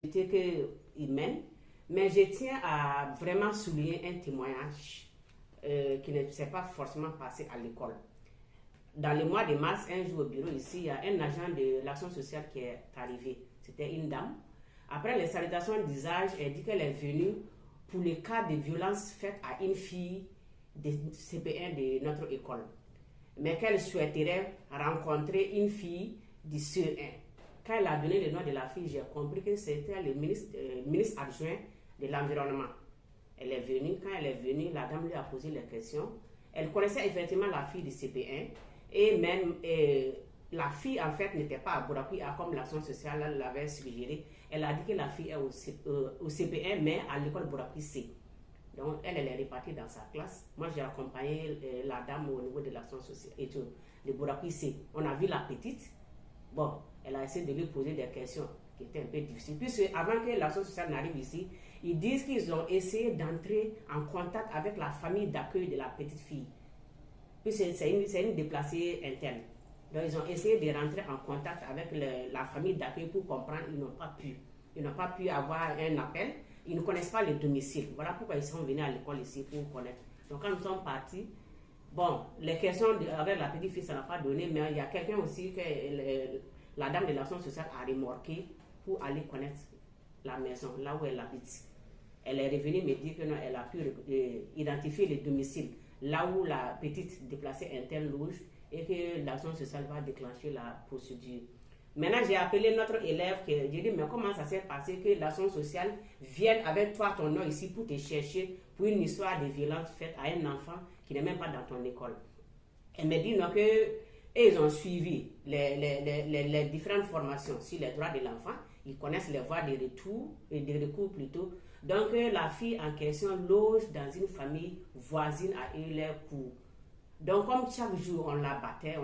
qu'il mène, mais je tiens à vraiment souligner un témoignage qui ne s'est pas forcément passé à l'école. Dans le mois de mars, un jour au bureau ici, il y a un agent de l'action sociale qui est arrivé. C'était une dame. Après les salutations d'usage, elle dit qu'elle est venue pour le cas de violence faite à une fille de CP1 de notre école, mais qu'elle souhaiterait rencontrer une fille du CE1. Quand elle a donné le nom de la fille, j'ai compris que c'était le ministre adjoint de l'environnement. Elle est venue, quand elle est venue, la dame lui a posé les questions. Elle connaissait effectivement la fille du CP1 et même la fille en fait n'était pas à Bourakoui comme l'action sociale l'avait suggéré. Elle a dit que la fille est au CP1 mais à l'école Bourakoui C. Donc elle est répartie dans sa classe. Moi j'ai accompagné la dame au niveau de l'action sociale et tout, de Bourakoui C. On a vu la petite. Bon, elle a essayé de lui poser des questions qui étaient un peu difficiles. Puisque avant que l'action sociale n'arrive ici, ils disent qu'ils ont essayé d'entrer en contact avec la famille d'accueil de la petite fille. Puisque c'est une déplacée interne. Donc ils ont essayé de rentrer en contact avec la famille d'accueil pour comprendre. Ils n'ont pas pu. Ils n'ont pas pu avoir un appel. Ils ne connaissent pas le domicile. Voilà pourquoi ils sont venus à l'école ici pour connaître. Donc quand nous sommes partis, bon, les questions avec la petite fille, ça n'a pas donné, mais il y a quelqu'un aussi que la dame de l'action sociale a remorqué pour aller connaître la maison, là où elle habite. Elle est revenue me dire que non, elle a pu identifier le domicile, là où la petite déplacée interne loge et que l'action sociale va déclencher la procédure. Maintenant, j'ai appelé notre élève, j'ai dit, mais comment ça s'est passé que l'action sociale vienne avec toi, ton nom ici, pour te chercher pour une histoire de violence faite à un enfant qui n'est même pas dans ton école. Elle me dit non, qu'ils ont suivi les différentes formations sur les droits de l'enfant, ils connaissent les voies de retour et de recours plutôt. Donc, la fille en question loge dans une famille voisine à eux leurs cours. Donc, comme chaque jour on la battait,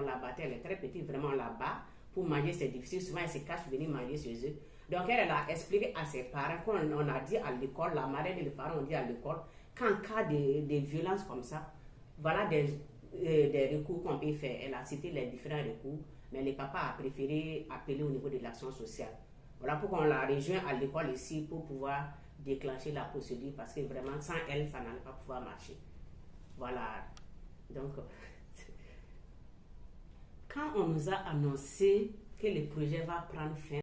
elle est très petite, vraiment on la bat. Pour manger, c'est difficile. Souvent, elle se cache venir manger chez eux. Donc, elle a expliqué à ses parents, qu'on a dit à l'école, la marraine et les parents ont dit à l'école, qu'en cas de violence comme ça, voilà des recours qu'on peut faire. Elle a cité les différents recours, mais le papa a préféré appeler au niveau de l'action sociale. Voilà pourquoi on l'a rejoint à l'école ici pour pouvoir déclencher la procédure, parce que vraiment, sans elle, ça n'allait pas pouvoir marcher. Voilà. Donc, quand on nous a annoncé que le projet va prendre fin,